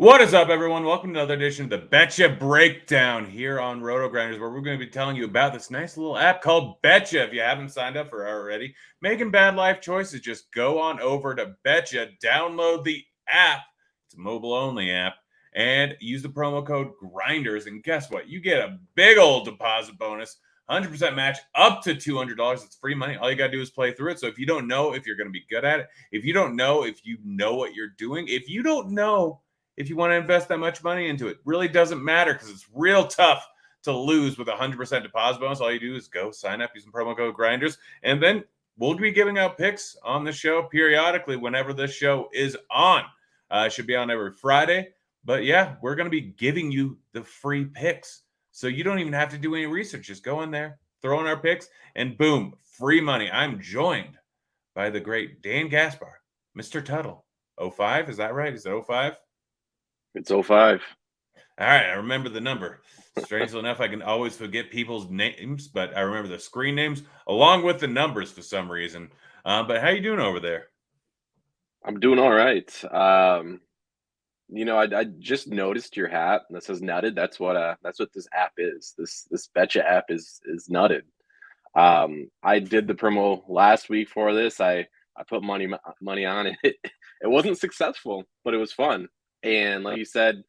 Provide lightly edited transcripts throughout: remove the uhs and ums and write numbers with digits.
What is up, everyone? Welcome to another edition of the Betcha Breakdown here on Rotogrinders, where we're going to be telling you about this nice little app called Betcha. If you haven't signed up for it already, making bad life choices, just go on over to Betcha, download the app. It's a mobile-only app, and use the promo code Grinders. And guess what? You get a big old deposit bonus, 100% match up to $200. It's free money. All you got to do is play through it. So if you don't know if you're going to be good at it, if you don't know if you know what you're doing, if you don't know if you want to invest that much money into it, really doesn't matter because it's real tough to lose with a 100% deposit bonus. All you do is go sign up using promo code Grinders, and then we'll be giving out picks on the show periodically whenever this show is on. It should be on every Friday, but yeah, we're going to be giving you the free picks, so you don't even have to do any research. Just go in there, throw in our picks, and boom, free money. I'm joined by the great Dan Gaspar, Mr. Tuttle. 05, is that right? Is it 05? It's 05. All right, I remember the number. Strangely enough, I can always forget people's names, but I remember the screen names along with the numbers for some reason. But how you doing over there? I'm doing all right. I just noticed your hat that says nutted. That's what this app is. This Betcha app is nutted. I did the promo last week for this. I put money on it. It wasn't successful, but it was fun. And like you said,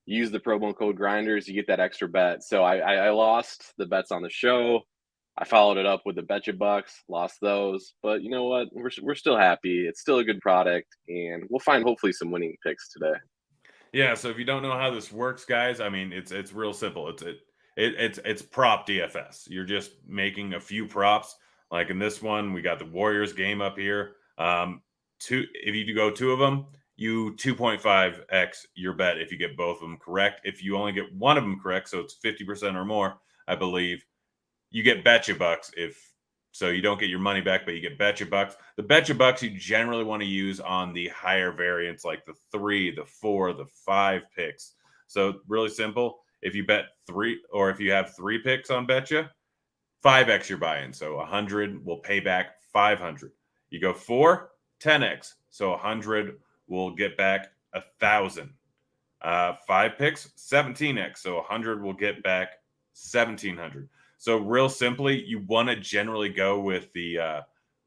use the promo code Grinders, you get that extra bet. So I lost the bets on the show. I followed it up with the Betcha Bucks, lost those. But you know what? We're still happy. It's still a good product, and we'll find hopefully some winning picks today. Yeah, so if you don't know how this works, guys, I mean it's real simple. It's prop DFS. You're just making a few props. Like in this one, we got the Warriors game up here. If you go two of them, you 2.5x your bet if you get both of them correct. If you only get one of them correct, so it's 50% or more, I believe, you get Betcha Bucks. If so, you don't get your money back, but you get Betcha Bucks. The Betcha Bucks you generally want to use on the higher variants, like the 3, the 4, the 5 picks. So really simple. If you bet 3, or if you have 3 picks on Betcha, 5x your buy-in. So 100 will pay back 500. You go 4, 10x. So 100 will get back 1,000. 5 picks, 17x. So 100 will get back 1,700. So real simply, you want to generally go with the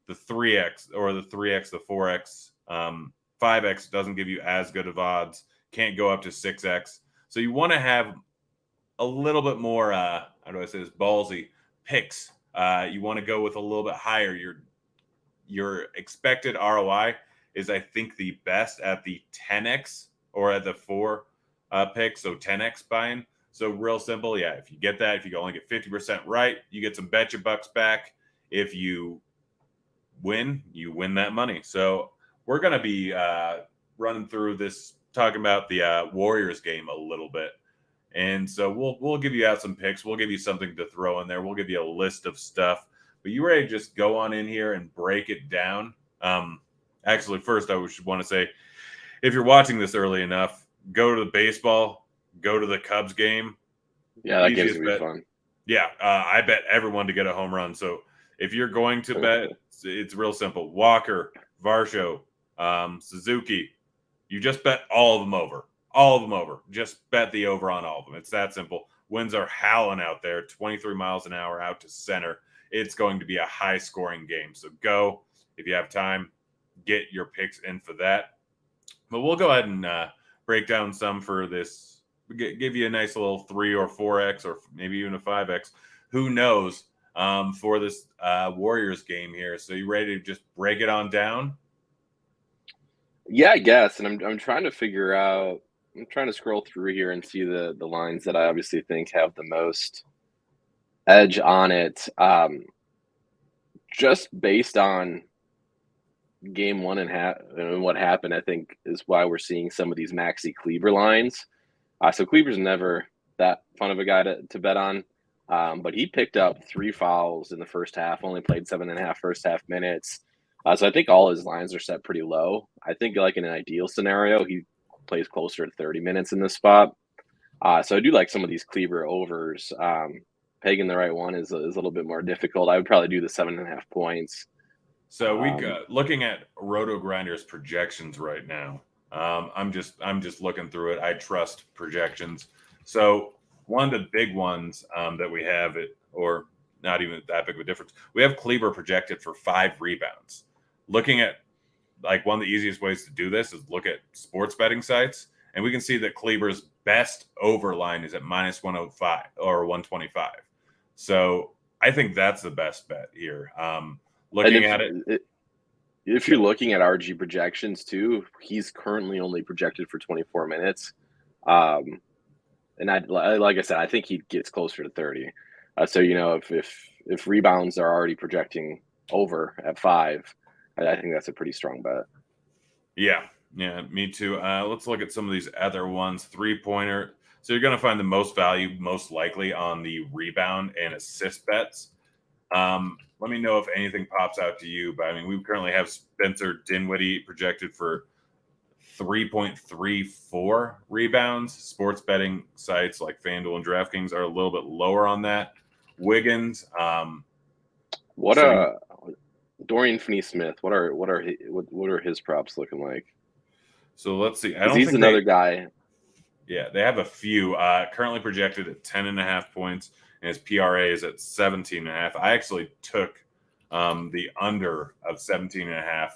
3x or the 3x, the 4x. 5x doesn't give you as good of odds. Can't go up to 6x. So you want to have a little bit more, how do I say this, ballsy picks. You want to go with a little bit higher. Your expected ROI is, I think, the best at the 10x or at the 4 picks, so 10x buy-in. So real simple, yeah, if you get that, if you only get 50% right, you get some Betcha Bucks back. If you win that money. So we're going to be running through this, talking about the Warriors game a little bit. And so we'll give you out some picks. We'll give you something to throw in there. We'll give you a list of stuff. But you ready to just go on in here and break it down? Actually, first, I want to say, if you're watching this early enough, go to the baseball, go to the Cubs game. Yeah, that game's going to be fun. Yeah, I bet everyone to get a home run. So if you're going to bet, it's real simple. Walker, Varsho, Suzuki, you just bet all of them over. All of them over. Just bet the over on all of them. It's that simple. Winds are howling out there, 23 miles an hour out to center. It's going to be a high-scoring game. So go, if you have time, get your picks in for that. But we'll go ahead and break down some for this. Give you a nice little 3 or 4x or maybe even a 5x. Who knows for this Warriors game here. So you ready to just break it on down? Yeah, I guess. And I'm trying to figure out. I'm trying to scroll through here and see the lines that I obviously think have the most edge on it. Just based on game one and what happened, I think is why we're seeing some of these Maxi Kleber lines. So Kleber's never that fun of a guy to bet on, but he picked up 3 fouls in the first half, only played 7.5 first half minutes. So I think all his lines are set pretty low. I think like in an ideal scenario, he plays closer to 30 minutes in this spot. So I do like some of these Kleber overs. Pegging the right one is a little bit more difficult. I would probably do the 7.5 points. So we looking at Rotogrinders projections right now. I'm just looking through it. I trust projections. So one of the big ones that we have it, or not even that big of a difference. We have Kleber projected for 5 rebounds. Looking at like one of the easiest ways to do this is look at sports betting sites, and we can see that Kleber's best over line is at minus 105 or 125. So I think that's the best bet here. Looking at it, if you're looking at RG projections too, he's currently only projected for 24 minutes. And like I said, I think he gets closer to 30. So if rebounds are already projecting over at 5, I think that's a pretty strong bet. yeah, me too. Let's look at some of these other ones. 3-pointer. So you're going to find the most value, most likely on the rebound and assist bets. Let me know if anything pops out to you. But I mean, we currently have Spencer Dinwiddie projected for 3.34 rebounds. Sports betting sites like FanDuel and DraftKings are a little bit lower on that. Wiggins. Dorian Finney-Smith. What are his props looking like? So let's see. He's another guy. Yeah, they have a few. Currently projected at 10.5 points, and his PRA is at 17.5. I actually took the under of 17.5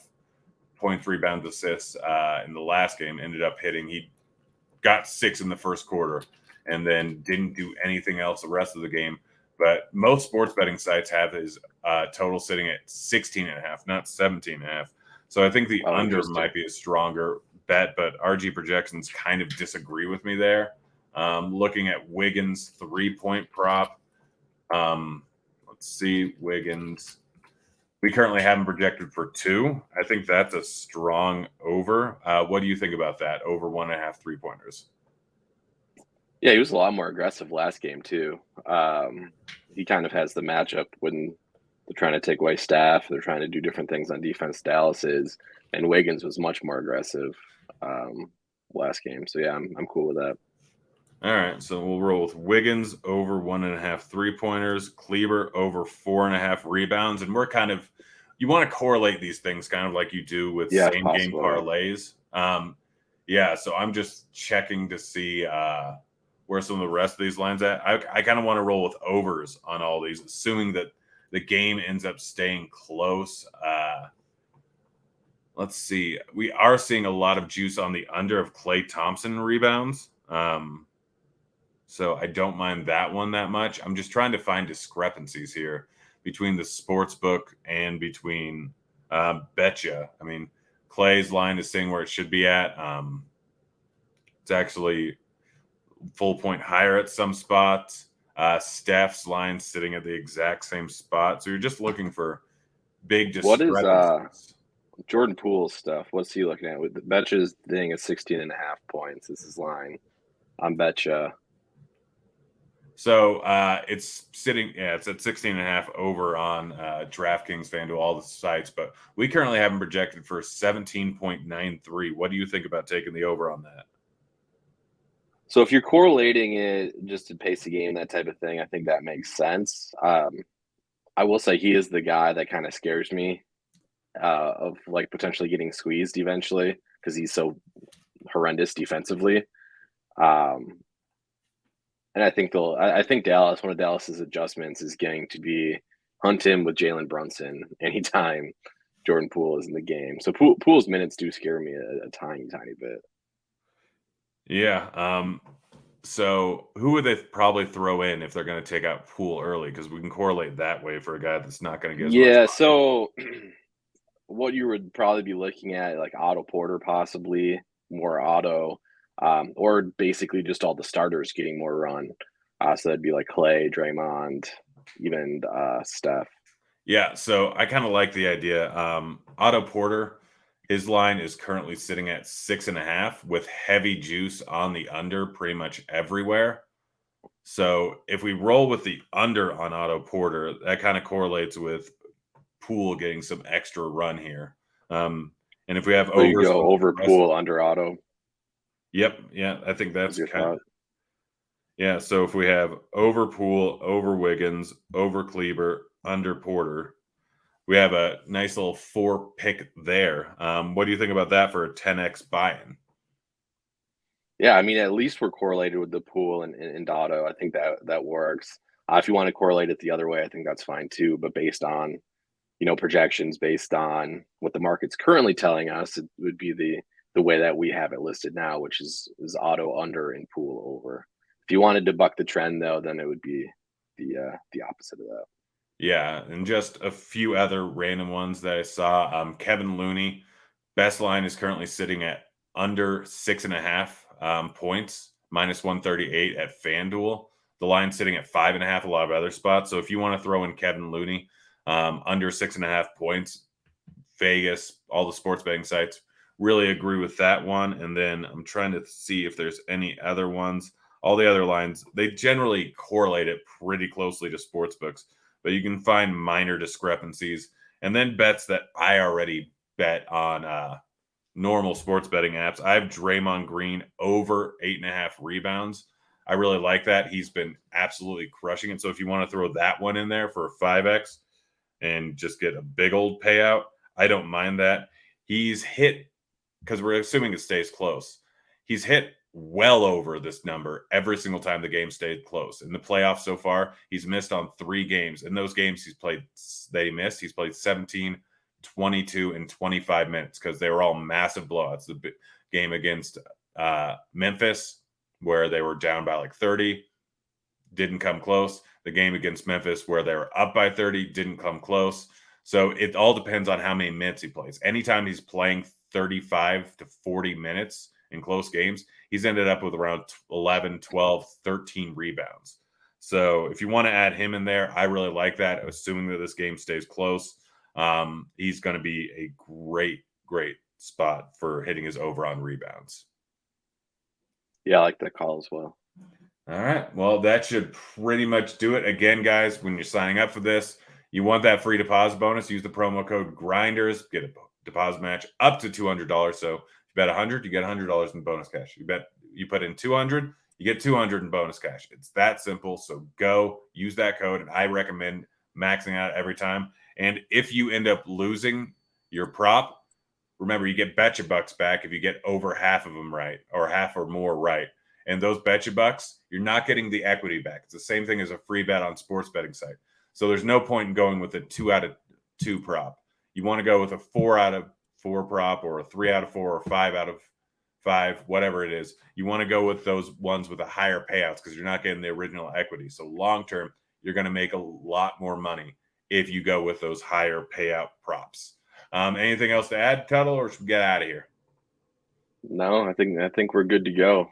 points, rebounds, assists in the last game. Ended up hitting. He got 6 in the first quarter, and then didn't do anything else the rest of the game. But most sports betting sites have his total sitting at 16.5, not 17.5. So I think the under might be a stronger bet, but RG projections kind of disagree with me there. Looking at Wiggins 3-point prop. Let's see, Wiggins. We currently have him projected for 2. I think that's a strong over. What do you think about that? Over 1.5 3-pointers. Yeah, he was a lot more aggressive last game too. He kind of has the matchup when they're trying to take away staff. They're trying to do different things on defense. Dallas is, and Wiggins was much more aggressive last game. So yeah, I'm cool with that. All right, so we'll roll with Wiggins over 1.5 3-pointers, Kleber over 4.5 rebounds, and we're kind of, you want to correlate these things kind of like you do with same game parlays. So I'm just checking to see where some of the rest of these lines at. I kind of want to roll with overs on all these, assuming that the game ends up staying close. Let's see. We are seeing a lot of juice on the under of Klay Thompson rebounds. So I don't mind that one that much. I'm just trying to find discrepancies here between the sports book and between Betcha. I mean, Clay's line is staying where it should be at. It's actually full point higher at some spots. Steph's line sitting at the exact same spot. So you're just looking for big discrepancies. What is Jordan Poole's stuff? What's he looking at? With the Betcha's thing at 16.5 points. This is line on Betcha. So it's sitting, it's at 16.5 over on DraftKings, FanDuel, all the sites. But we currently have him projected for 17.93. What do you think about taking the over on that? So if you're correlating it just to pace the game, that type of thing, I think that makes sense. I will say he is the guy that kind of scares me of like potentially getting squeezed eventually because he's so horrendous defensively. And I think Dallas, one of Dallas's adjustments is going to be hunt him with Jalen Brunson anytime Jordan Poole is in the game. So Poole's minutes do scare me a tiny, tiny bit. Yeah. So who would they probably throw in if they're going to take out Poole early? Because we can correlate that way for a guy that's not going to get as much money. So what you would probably be looking at, like Otto Porter, possibly more Otto, or basically just all the starters getting more run. So that'd be like Clay, Draymond, even Steph. Yeah, so I kind of like the idea. Otto Porter, his line is currently sitting at 6.5 with heavy juice on the under pretty much everywhere. So if we roll with the under on Otto Porter, that kind of correlates with Poole getting some extra run here. And if we have over Poole, under Otto. Yep. Yeah, I think that's kind of. Yeah, so if we have over Poole, over Wiggins, over Kleber, under Porter, we have a nice little 4 pick there. What do you think about that for a 10x buy-in? Yeah, I mean, at least we're correlated with the pool and auto. I think that works. If you want to correlate it the other way, I think that's fine too. But based on projections, based on what the market's currently telling us, it would be the way that we have it listed now, which is auto under and pool over. If you wanted to buck the trend, though, then it would be the opposite of that. Yeah, and just a few other random ones that I saw. Kevin Looney, best line is currently sitting at under 6.5 points, minus 138 at FanDuel. The line's sitting at 5.5, a lot of other spots. So if you want to throw in Kevin Looney, under 6.5 points, Vegas, all the sports betting sites really agree with that one. And then I'm trying to see if there's any other ones. All the other lines, they generally correlate it pretty closely to sports books, but you can find minor discrepancies. And then bets that I already bet on normal sports betting apps. I have Draymond Green over 8.5 rebounds. I really like that. He's been absolutely crushing it. So if you want to throw that one in there for a 5x and just get a big old payout, I don't mind that. He's hit, because we're assuming it stays close, he's hit well over this number every single time the game stayed close. In the playoffs so far, he's missed on 3 games. In those games he's played, he's played 17, 22, and 25 minutes because they were all massive blowouts. The game against Memphis, where they were down by like 30, didn't come close. The game against Memphis, where they were up by 30, didn't come close. So it all depends on how many minutes he plays. Anytime he's playing 35 to 40 minutes in close games, he's ended up with around 11, 12, 13 rebounds. So if you want to add him in there, I really like that, assuming that this game stays close. He's going to be a great spot for hitting his over on rebounds. Yeah, I like that call as well. All right. Well, that should pretty much do it. Again, guys, when you're signing up for this, you want that free deposit bonus, use the promo code Grinders, get a deposit match up to $200. So if you bet 100, you get $100 in bonus cash. You put in 200, you get 200 in bonus cash. It's that simple. So go use that code, and I recommend maxing out every time. And if you end up losing your prop, remember, you get Betcha bucks back if you get over half of them right, or half or more right. And those Betcha bucks, you're not getting the equity back. It's the same thing as a free bet on sports betting site. So there's no point in going with a 2 out of 2 prop. You want to go with a 4 out of 4 prop, or a 3 out of 4, or 5 out of 5, whatever it is. You want to go with those ones with a higher payouts because you're not getting the original equity. So long term, you're going to make a lot more money if you go with those higher payout props. Anything else to add, Tuttle, or should we get out of here? No, I think we're good to go.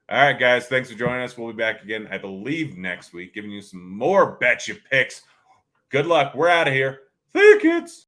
All right, guys. Thanks for joining us. We'll be back again, I believe, next week, giving you some more Betcha picks. Good luck. We're out of here. See you, kids.